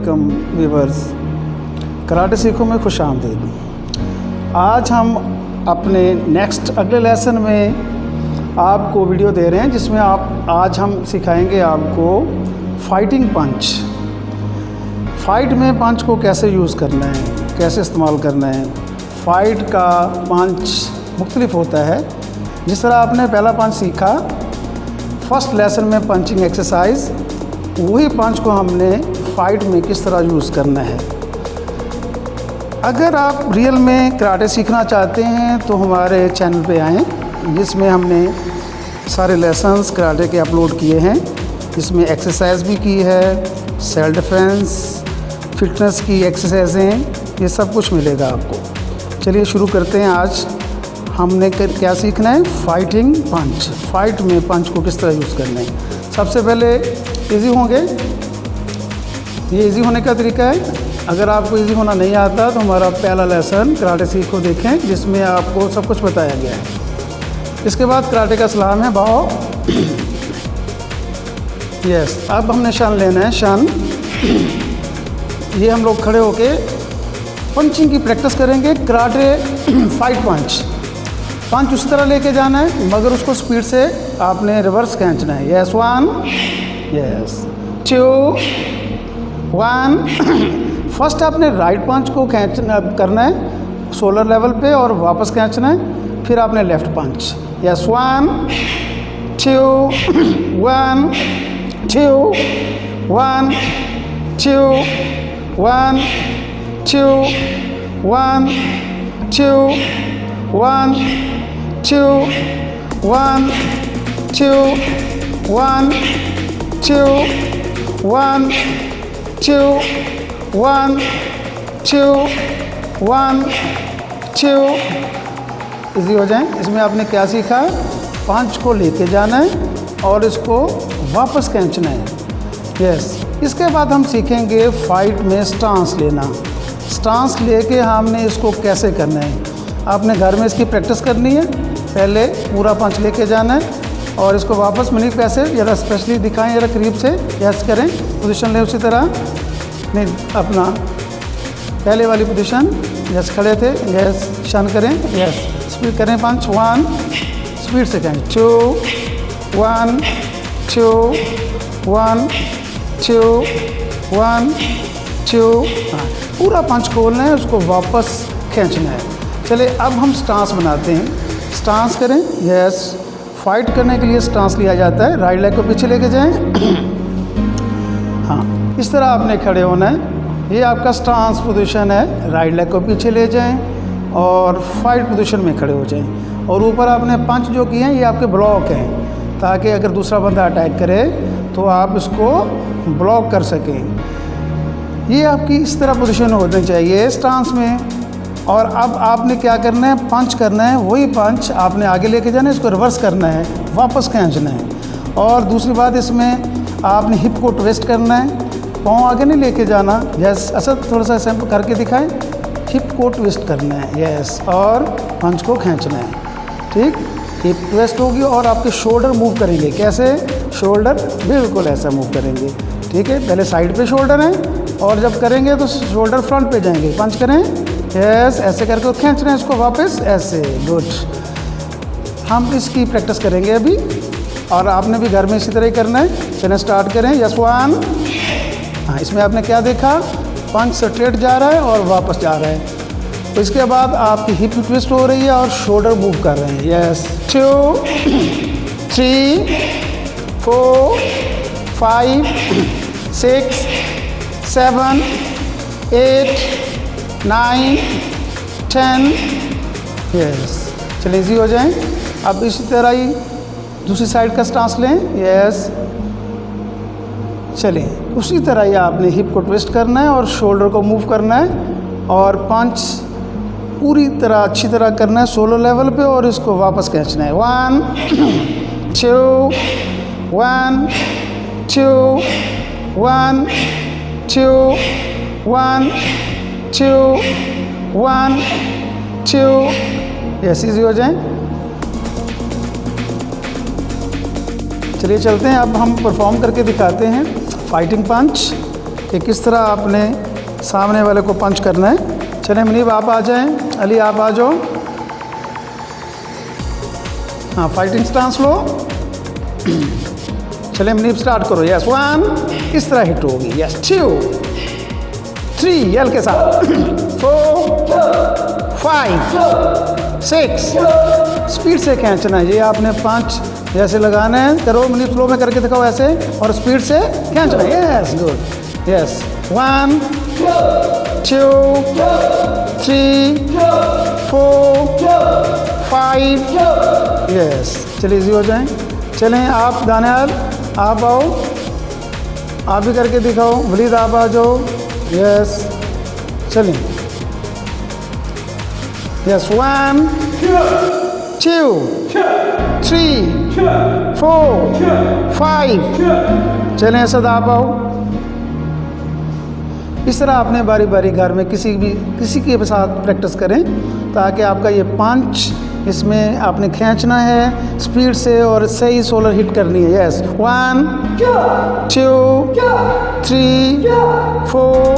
वालेकुम viewers, karate सीखो में खुश आमदीद। आज हम अपने नेक्स्ट अगले लेसन में आपको वीडियो दे रहे हैं जिसमें आज हम सिखाएंगे आपको फाइटिंग पंच। फाइट में पंच को कैसे यूज़ करना है, कैसे इस्तेमाल करना है। फाइट का पंच मुख्तलिफ होता है। जिस तरह आपने पहला पंच सीखा फर्स्ट लेसन में पंचिंग एक्सरसाइज, वही पंच को हमने फ़ाइट में किस तरह यूज़ करना है। अगर आप रियल में कराटे सीखना चाहते हैं तो हमारे चैनल पे आएँ, जिसमें हमने सारे लेसन्स कराटे के अपलोड किए हैं। इसमें एक्सरसाइज भी की है, सेल्फ डिफेंस, फिटनेस की एक्सरसाइजें, ये सब कुछ मिलेगा आपको। चलिए शुरू करते हैं। आज हमने क्या सीखना है, फाइटिंग पंच। फाइट में पंच को किस तरह यूज़ करना है। सबसे पहले इजी होंगे। ये इजी होने का तरीका है। अगर आपको इजी होना नहीं आता तो हमारा पहला लेसन कराटे सीखो देखें, जिसमें आपको सब कुछ बताया गया है। इसके बाद कराटे का सलाम है, बाओ। यस, अब हमने शन लेना है, शन। ये हम लोग खड़े होके पंचिंग की प्रैक्टिस करेंगे। कराटे फाइट पंच, पंच उस तरह लेके जाना है मगर उसको स्पीड से आपने रिवर्स खींचना है। Yes, 1, yes 2, 1। फर्स्ट आपने राइट पंच को खींचना करना है शोल्डर लेवल पे और वापस खींचना है। फिर आपने लेफ्ट पंच। यस, 1, 2, 1, 2, 1, 2, 1, 2, 1, 2, 1, 2, 1, 2, 1, 2, 1, 2, 1, 2, 1, 2। इजी हो जाए। इसमें आपने क्या सीखा, पंच को लेके जाना है और इसको वापस खींचना है। यस, इसके बाद हम सीखेंगे फाइट में स्टांस लेना। स्टांस लेके हमने इसको कैसे करना है। आपने घर में इसकी प्रैक्टिस करनी है। पहले पूरा पंच लेके जाना है और इसको वापस मिनी पैसे ज़रा स्पेशली दिखाएं, ज़रा करीब से। यस करें, पोजीशन लें उसी तरह। नहीं, अपना पहले वाली पोजीशन। यस, खड़े थे। यस, शन करें। यस, स्पीड करें पंच। 1, स्पीड से करें। 2, 1, 2, 1, 2, 1, 2। हाँ, पूरा पंच खोलना है, उसको वापस खींचना है। चलिए अब हम स्टांस बनाते हैं। स्टांस करें। यस, फाइट करने के लिए स्टांस लिया जाता है। राइट लेग को पीछे लेके जाएं। हाँ, इस तरह आपने खड़े होना है। ये आपका स्टांस पोजीशन है। राइट लेग को पीछे ले जाएं और फाइट पोजीशन में खड़े हो जाएं। और ऊपर आपने पंच जो किए हैं ये आपके ब्लॉक हैं, ताकि अगर दूसरा बंदा अटैक करे तो आप इसको ब्लॉक कर सकें। ये आपकी इस तरह पोजीशन होनी चाहिए स्टांस में। और अब आपने क्या करना है, पंच करना है। वही पंच आपने आगे लेके जाना है, इसको रिवर्स करना है, वापस खींचना है। और दूसरी बात, इसमें आपने हिप को ट्विस्ट करना है, पाँव आगे नहीं लेके जाना। यस, ऐसा थोड़ा सा सैंपल करके दिखाएं। हिप को ट्विस्ट करना है। यस, और पंच को खींचना है। ठीक, हिप ट्विस्ट होगी और आपके शोल्डर मूव करेंगे। कैसे, शोल्डर बिल्कुल ऐसा मूव करेंगे। ठीक है, पहले साइड पे शोल्डर हैं और जब करेंगे तो शोल्डर फ्रंट पे जाएंगे। पंच करें। यस, ऐसे करके खींच रहे हैं इसको वापस, ऐसे। गुड। हम इसकी प्रैक्टिस करेंगे अभी और आपने भी घर में इसी तरह ही करना है। चलिए स्टार्ट करें। यस, 1। हाँ, इसमें आपने क्या देखा, पंच स्ट्रेट जा रहा है और वापस जा रहा है। तो इसके बाद आपकी हिप ट्विस्ट हो रही है और शोल्डर मूव कर रहे हैं। यस, 2, 3, 4, 5, 6, 7, 8, 9, 10। यस, चलिए इजी हो जाएं। अब इसी तरह ही दूसरी साइड का स्टांस लें। यस, चलिए उसी तरह ही आपने हिप को ट्विस्ट करना है और शोल्डर को मूव करना है और पंच पूरी तरह अच्छी तरह करना है सोलो लेवल पे और इसको वापस खींचना है। 1, 2, 1, 2, 1, 2, 1, 2, 1, 2। यस, इजी हो जाए। चलिए चलते हैं, अब हम परफॉर्म करके दिखाते हैं फाइटिंग पंच। कि किस तरह आपने सामने वाले को पंच करना है। चलें मुनीब आप आ जाएं, अली आप आ जाओ। हाँ, फाइटिंग स्टांस लो। चलें मुनीब स्टार्ट करो। यस 1, इस तरह हिट होगी। यस 2, 3 यल के साथ 4, 5, 6। स्पीड से खींचना है। ये आपने 5 जैसे लगाना है। करो मुनीब, फ्लो में करके दिखाओ ऐसे, और स्पीड से खींचना है। Yes good. यस 1, 2, 3, 4, 5। यस, चलिए इजी हो जाएं। चलें आप दानियाल आप आओ, आप भी करके दिखाओ। वलीद आप आ जाओ। यस चलें। यस 1, 2, 3, 4, 5। चलें असद आप आओ। इस तरह आपने बारी बारी घर में किसी के साथ प्रैक्टिस करें, ताकि आपका ये पंच इसमें आपने खींचना है स्पीड से और सही सोलर हिट करनी है। यस 1, 2, 3, 4,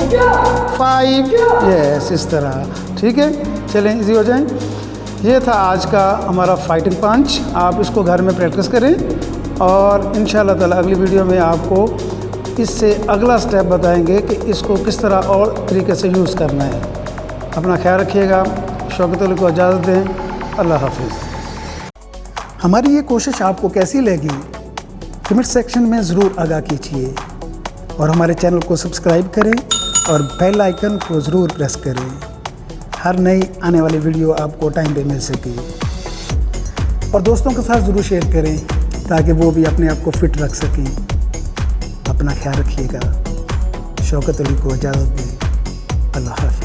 5। यस इस तरह, ठीक है। चलें इजी हो जाएं। ये था आज का हमारा फाइटिंग पंच। आप इसको घर में प्रैक्टिस करें और इंशाल्लाह ताला अगली वीडियो में आपको इससे अगला स्टेप बताएंगे कि इसको किस तरह और तरीके से यूज़ करना है। अपना ख्याल रखिएगा। शौकत अली को इजाज़त दें। अल्लाह हाफिज़। हमारी ये कोशिश आपको कैसी लगी कमेंट सेक्शन में ज़रूर आगाह कीजिए, और हमारे चैनल को सब्सक्राइब करें और बेल आइकन को ज़रूर प्रेस करें। हर नई आने वाली वीडियो आपको टाइम पे मिल सके, और दोस्तों के साथ ज़रूर शेयर करें ताकि वो भी अपने आप को फिट रख सकें। अपना ख्याल रखिएगा। शौकत अली को इजाज़त दें। अल्लाह हाफ़िज़।